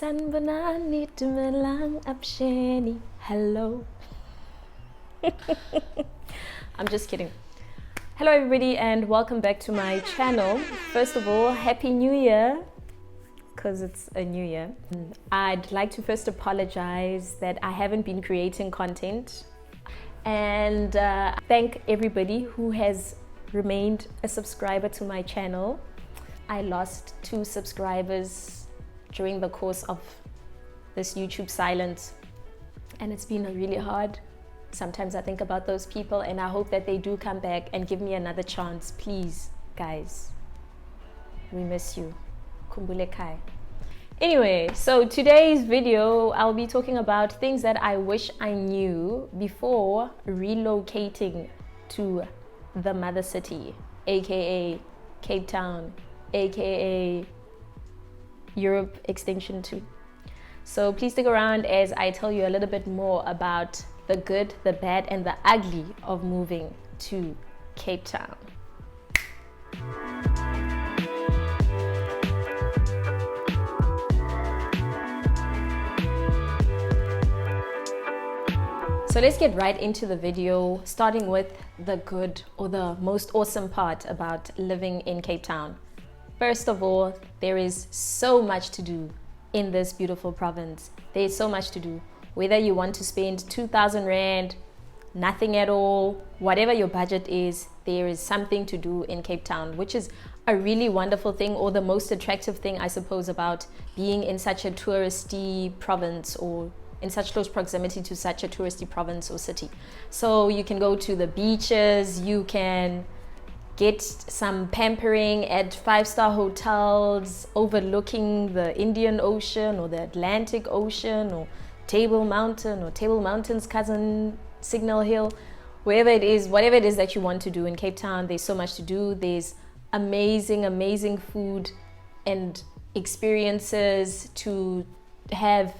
Sanbonani dumelang absheni. Hello. I'm just kidding. Hello everybody and welcome back to my channel. First of all, Happy New Year, because it's a new year. I'd like to first apologize that I haven't been creating content and thank everybody who has remained a subscriber to my channel. I lost 2 subscribers during the course of this YouTube silence, and it's been really hard. Sometimes I think about those people and I hope that they do come back and give me another chance. Please, guys, we miss you. Kumbule Kai. Anyway, so today's video, I'll be talking about things that I wish I knew before relocating to the mother city, aka Cape Town, aka Europe Extension 2. So please stick around as I tell you a little bit more about the good, the bad, and the ugly of moving to Cape Town. So let's get right into the video, starting with the good or the most awesome part about living in Cape Town. First of all, there is so much to do in this beautiful province. There is so much to do. Whether you want to spend 2,000 Rand, nothing at all, whatever your budget is, there is something to do in Cape Town, which is a really wonderful thing, or the most attractive thing, I suppose, about being in such a touristy province or in such close proximity to such a touristy province or city. So you can go to the beaches, you can get some pampering at 5-star hotels overlooking the Indian Ocean or the Atlantic Ocean or Table Mountain or Table Mountain's cousin Signal Hill, wherever it is, whatever it is that you want to do in Cape Town. There's so much to do. There's amazing food and experiences to have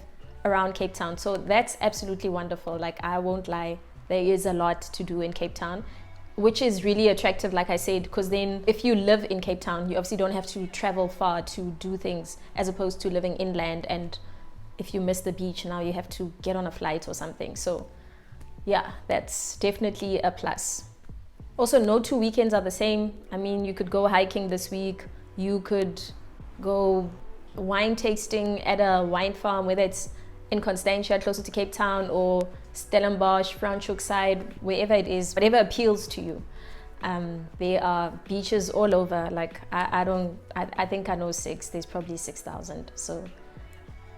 around Cape Town. So that's absolutely wonderful. Like, I won't lie, there is a lot to do in Cape Town, which is really attractive, like I said, because then if you live in Cape Town, you obviously don't have to travel far to do things, as opposed to living inland, and if you miss the beach, now you have to get on a flight or something. So yeah, that's definitely a plus. Also, no 2 weekends are the same. I mean, you could go hiking this week, you could go wine tasting at a wine farm, whether it's in Constantia, closer to Cape Town, or Stellenbosch, Franschhoek side, wherever it is, whatever appeals to you. There are beaches all over. Like, I think I know 6. There's probably 6,000.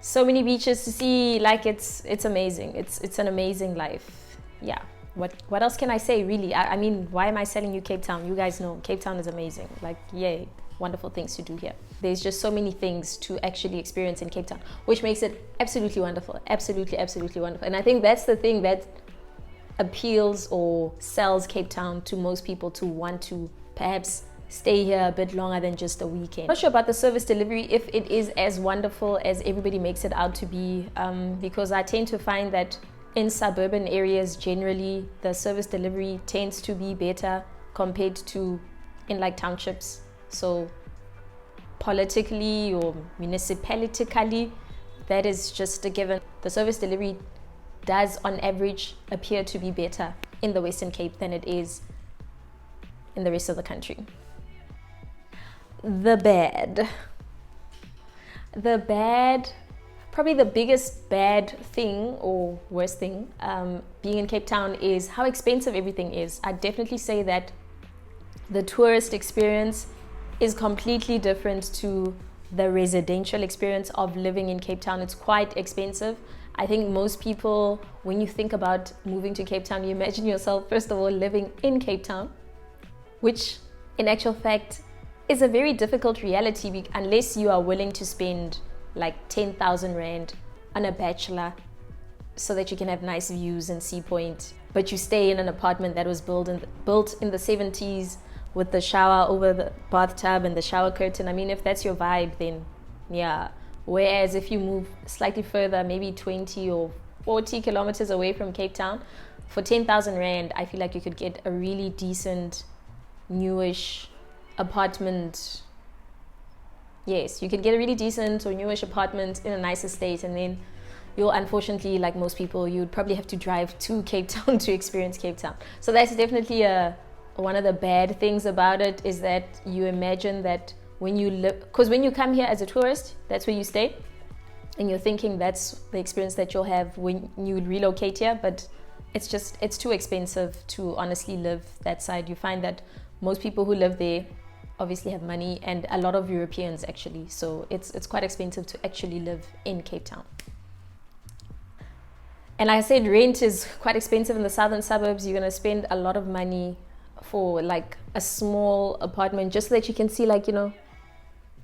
So many beaches to see. Like, it's amazing. It's an amazing life. Yeah. What else can I say, really? I mean, why am I selling you Cape Town? You guys know Cape Town is amazing. Like, yay, wonderful things to do here. There's just so many things to actually experience in Cape Town, which makes it absolutely wonderful. Absolutely wonderful. And I think that's the thing that appeals or sells Cape Town to most people, to want to perhaps stay here a bit longer than just a weekend. I'm not sure about the service delivery, if it is as wonderful as everybody makes it out to be, because I tend to find that in suburban areas, generally, the service delivery tends to be better compared to in like townships. So politically or municipalitically, that is just a given. The service delivery does on average appear to be better in the Western Cape than it is in the rest of the country. The bad, probably the biggest bad thing or worst thing being in Cape Town is how expensive everything is. I definitely say that the tourist experience is completely different to the residential experience of living in Cape Town. It's quite expensive. I think most people, when you think about moving to Cape Town, you imagine yourself, first of all, living in Cape Town, which in actual fact is a very difficult reality unless you are willing to spend like 10,000 Rand on a bachelor so that you can have nice views and Sea Point, but you stay in an apartment that was built in the 70s with the shower over the bathtub and the shower curtain. I mean, if that's your vibe, then yeah. Whereas if you move slightly further, maybe 20 or 40 kilometers away from Cape Town, for 10,000 Rand, I feel like you could get a really decent, newish apartment Yes, you can get a really decent or newish apartment in a nice estate, and then you'll unfortunately, like most people, you'd probably have to drive to Cape Town to experience Cape Town. So that's definitely one of the bad things about it, is that you imagine that when you live, because when you come here as a tourist, that's where you stay, and you're thinking that's the experience that you'll have when you relocate here, but it's too expensive to honestly live that side. You find that most people who live there obviously have money, and a lot of Europeans actually, so it's quite expensive to actually live in Cape Town. And like I said, rent is quite expensive in the southern suburbs. You're going to spend a lot of money for like a small apartment, just so that you can see, like, you know,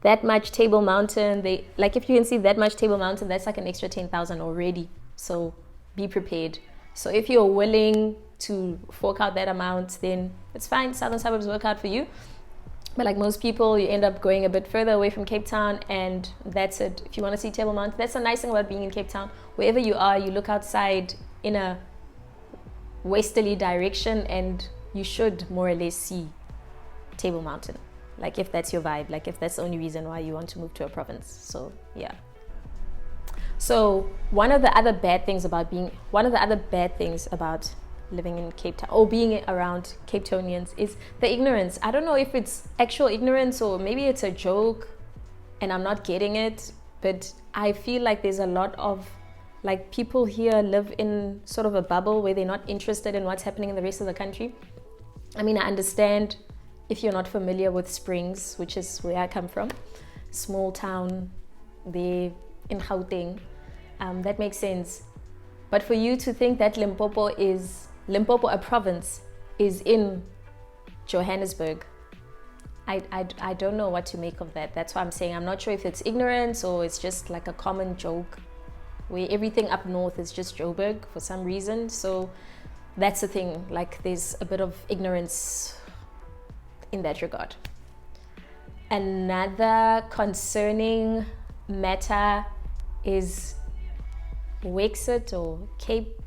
that much Table Mountain. Like, if you can see that much Table Mountain, that's like an extra 10,000 already. So be prepared. So if you're willing to fork out that amount, then it's fine. Southern suburbs work out for you. But like most people, you end up going a bit further away from Cape Town, and that's it. If you want to see Table Mountain, that's the nice thing about being in Cape Town. Wherever you are, you look outside in a westerly direction, and you should more or less see Table Mountain. Like, if that's your vibe, like if that's the only reason why you want to move to a province. So yeah. So one of the other bad things about living in Cape Town or being around Cape Townians is the ignorance. I don't know if it's actual ignorance or maybe it's a joke and I'm not getting it, but I feel like there's a lot of, like, people here live in sort of a bubble where they're not interested in what's happening in the rest of the country. I mean, I understand if you're not familiar with Springs, which is where I come from, small town there in Gauteng, that makes sense. But for you to think that Limpopo, a province, is in Johannesburg, I don't know what to make of that. That's why I'm saying I'm not sure if it's ignorance or it's just like a common joke where everything up north is just Joburg for some reason. So that's the thing, like there's a bit of ignorance in that regard. Another concerning matter is Wexit or Cape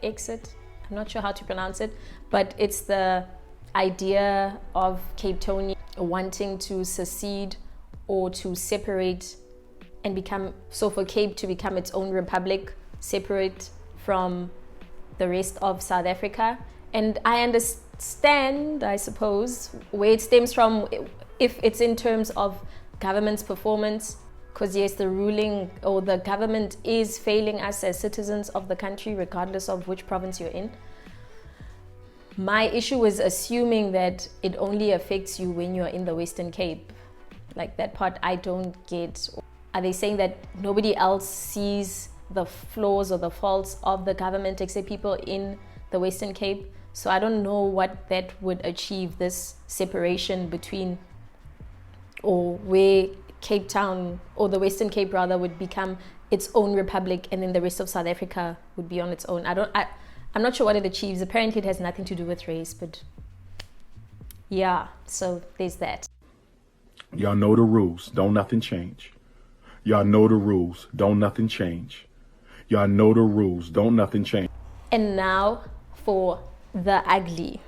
Exit. I'm not sure how to pronounce it, but it's the idea of Cape Town wanting to secede or to separate and for Cape to become its own republic, separate from the rest of South Africa. And I understand, I suppose, where it stems from, if it's in terms of government's performance, because yes, the ruling or the government is failing us as citizens of the country, regardless of which province you're in. My issue is assuming that it only affects you when you're in the Western Cape. Like, that part I don't get. Are they saying that nobody else sees the flaws or the faults of the government except people in the Western Cape? So I don't know what that would achieve, this separation between, or where Cape Town, or the Western Cape rather, would become its own republic, and then the rest of South Africa would be on its own. I'm not sure what it achieves. Apparently it has nothing to do with race, but yeah, so there's that. Y'all know the rules, don't nothing change. Y'all know the rules, don't nothing change. Y'all know the rules, don't nothing change. And now for the ugly.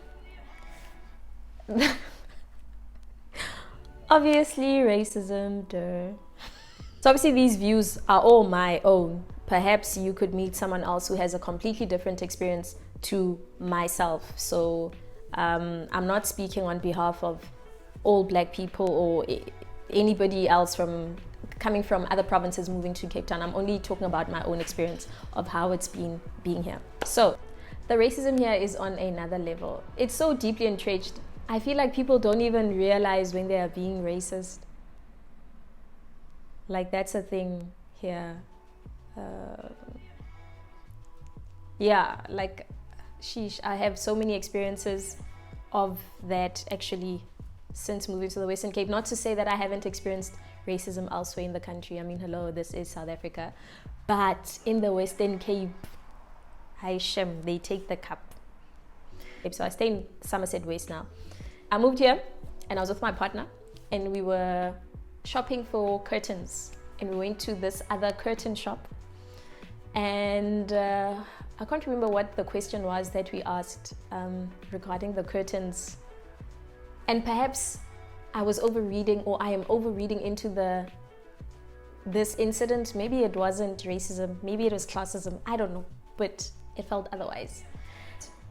Obviously, racism, duh. So obviously these views are all my own. Perhaps you could meet someone else who has a completely different experience to myself. So I'm not speaking on behalf of all black people or anybody else coming from other provinces moving to Cape Town. I'm only talking about my own experience of how it's been being here. So the racism here is on another level. It's so deeply entrenched. I feel like people don't even realize when they are being racist. Like, that's a thing here. Yeah, like, sheesh, I have so many experiences of that actually since moving to the Western Cape. Not to say that I haven't experienced racism elsewhere in the country. I mean, hello, this is South Africa. But in the Western Cape, they take the cup. So I stay in Somerset West now. I moved here and I was with my partner and we were shopping for curtains, and we went to this other curtain shop, and I can't remember what the question was that we asked regarding the curtains, and perhaps I was overreading, or I am overreading into this incident. Maybe it wasn't racism, maybe it was classism, I don't know, but it felt otherwise.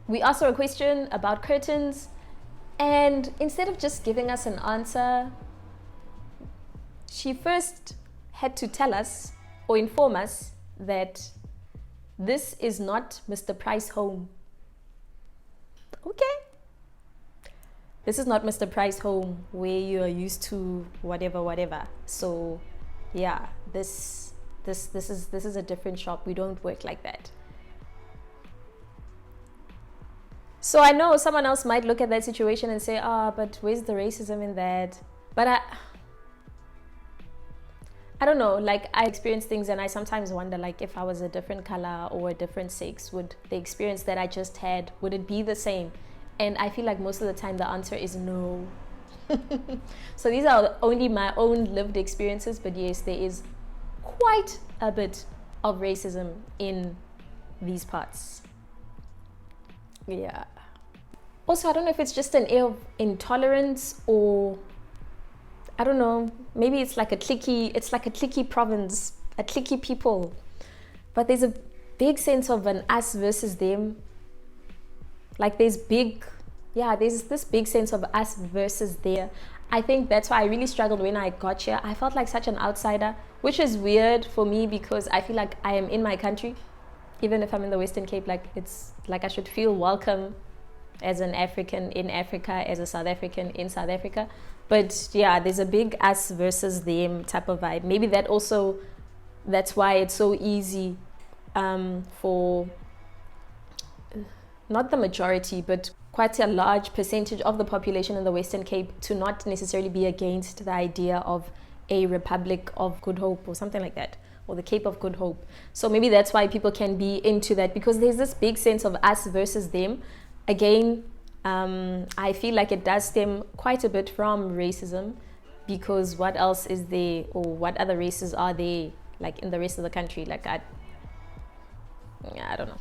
We asked her a question about curtains, and instead of just giving us an answer, she first had to tell us or inform us that this is not Mr. Price home. Okay. This is not Mr. Price home where you are used to whatever. So yeah, this is a different shop. We don't work like that. So I know someone else might look at that situation and say, but where's the racism in that? But I don't know, like I experience things and I sometimes wonder, like if I was a different color or a different sex, would the experience that I just had, would it be the same? And I feel like most of the time the answer is no. So these are only my own lived experiences, but yes, there is quite a bit of racism in these parts. Yeah. Also, I don't know if it's just an air of intolerance, or I don't know, maybe it's like a cliquey province, a cliquey people. But there's a big sense of an us versus them. Like there's this big sense of us versus there. I think that's why I really struggled when I got here. I felt like such an outsider, which is weird for me because I feel like I am in my country. Even if I'm in the Western Cape, like it's like I should feel welcome as an African in Africa, as a South African in South Africa. But yeah, there's a big us versus them type of vibe. Maybe that's why it's so easy for not the majority, but quite a large percentage of the population in the Western Cape to not necessarily be against the idea of a Republic of Good Hope or something like that, or the Cape of Good Hope. So maybe that's why people can be into that, because there's this big sense of us versus them. Again, I feel like it does stem quite a bit from racism, because what else is there, or what other races are there like in the rest of the country? Like I don't know.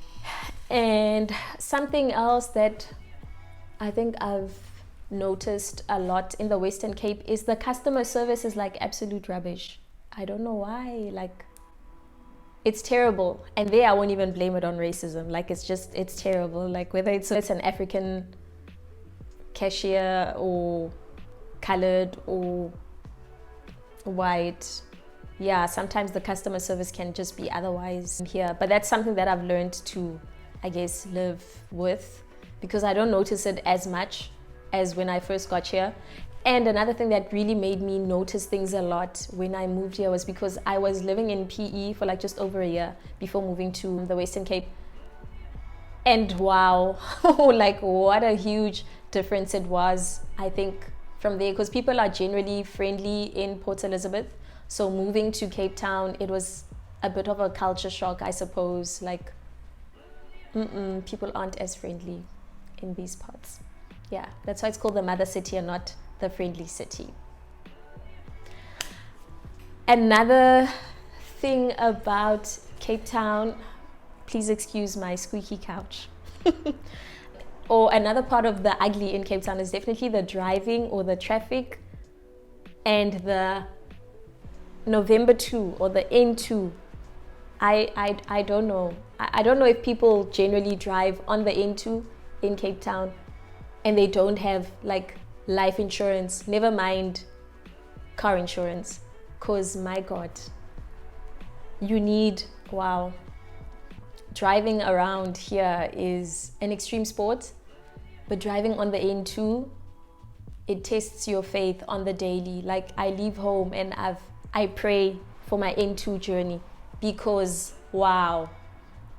And something else that I think I've noticed a lot in the Western Cape is the customer service is like absolute rubbish. I don't know why, like it's terrible. And there I won't even blame it on racism. Like it's terrible. Like whether it's an African cashier or colored or white, yeah, sometimes the customer service can just be otherwise here. But that's something that I've learned to, I guess, live with, because I don't notice it as much as when I first got here. And another thing that really made me notice things a lot when I moved here was because I was living in PE for like just over a year before moving to the Western Cape. And wow, like what a huge difference it was, I think, from there, because people are generally friendly in Port Elizabeth. So moving to Cape Town, it was a bit of a culture shock, I suppose. Like, people aren't as friendly in these parts. Yeah, that's why it's called the mother city and not the friendly city. Another thing about Cape Town, please excuse my squeaky couch. Or another part of the ugly in Cape Town is definitely the driving or the traffic and the November 2 or the N2. I don't know. I don't know if people generally drive on the N2 in Cape Town and they don't have like life insurance, never mind car insurance, because my God, you need, wow. Driving around here is an extreme sport, but driving on the N2, it tests your faith on the daily. Like I leave home and I pray for my N2 journey, because wow,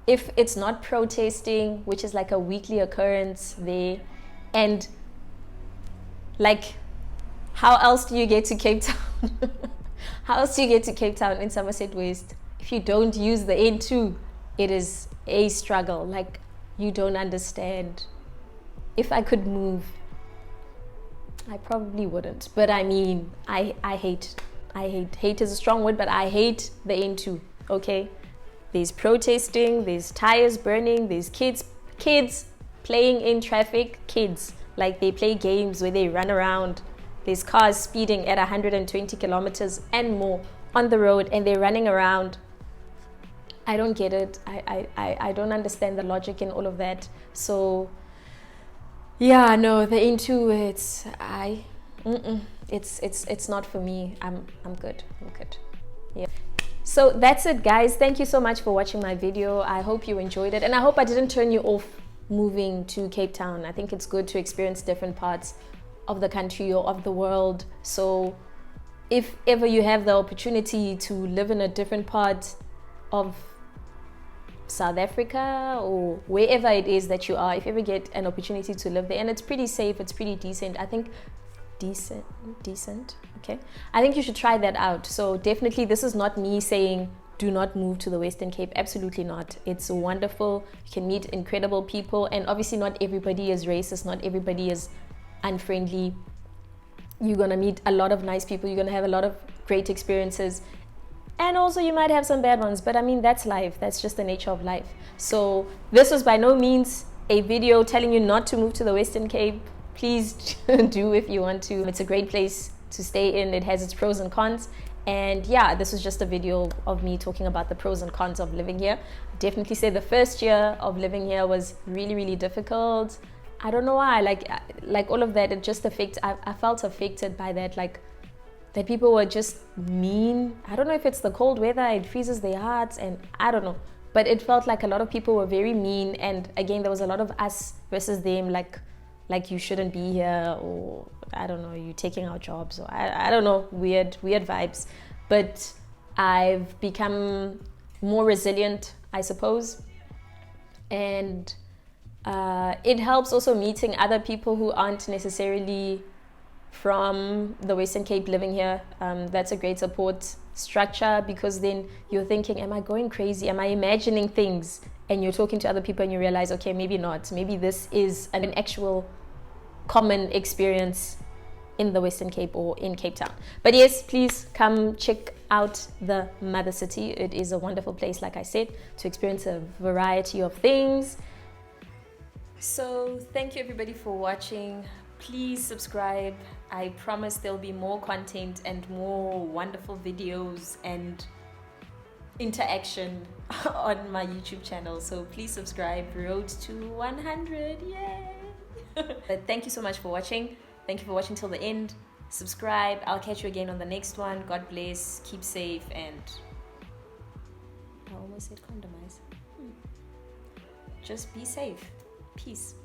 if it's not protesting, which is like a weekly occurrence there, and like how else do you get to Cape Town? How else do you get to Cape Town in Somerset West if you don't use the N2? It is a struggle. Like you don't understand. If I could move, I probably wouldn't. But I mean, I hate is a strong word, but I hate the N2, okay? There's protesting, there's tires burning, there's kids playing in traffic, kids. Like they play games where they run around There's cars speeding at 120 kilometers and more on the road, and they're running around. I don't get it. I don't understand the logic in all of that. So yeah, no, the into it's it's not for me. I'm good. I'm good. Yeah. So that's it, guys. Thank you so much for watching my video. I hope you enjoyed it, and I hope I didn't turn you off moving to Cape Town. I think it's good to experience different parts of the country or of the world. So if ever you have the opportunity to live in a different part of South Africa or wherever it is that you are, if you ever get an opportunity to live there, and it's pretty safe, it's pretty decent, I think decent, okay, I think you should try that out. So definitely, this is not me saying do not move to the Western Cape. Absolutely not. It's wonderful. You can meet incredible people, and obviously not everybody is racist, not everybody is unfriendly. You're gonna meet a lot of nice people, you're gonna have a lot of great experiences, and also you might have some bad ones, but I mean, that's life. That's just the nature of life. So this was by no means a video telling you not to move to the Western Cape. Please do if you want to. It's a great place to stay in. It has its pros and cons. And yeah, this was just a video of me talking about the pros and cons of living here. I definitely say the first year of living here was really, really difficult. I don't know why, like all of that, it just I felt affected by that, like that people were just mean. I don't know if it's the cold weather, it freezes their hearts, and I don't know. But it felt like a lot of people were very mean, and again, there was a lot of us versus them, like you shouldn't be here, or I don't know, you taking our jobs, or I don't know, weird vibes. But I've become more resilient, I suppose, and it helps also meeting other people who aren't necessarily from the Western Cape living here. That's a great support structure, because then you're thinking, am I going crazy? Am I imagining things? And you're talking to other people and you realize, okay, maybe not. Maybe this is an actual common experience in the Western Cape or in Cape Town. But yes, please come check out the mother city. It is a wonderful place, like I said, to experience a variety of things. So thank you everybody for watching. Please subscribe. I promise there'll be more content and more wonderful videos and interaction on my YouTube channel. So please subscribe. Road to 100, yay! But thank you so much for watching. Thank you for watching till the end. Subscribe. I'll catch you again on the next one. God bless. Keep safe, and I almost said condomize. Just be safe. Peace.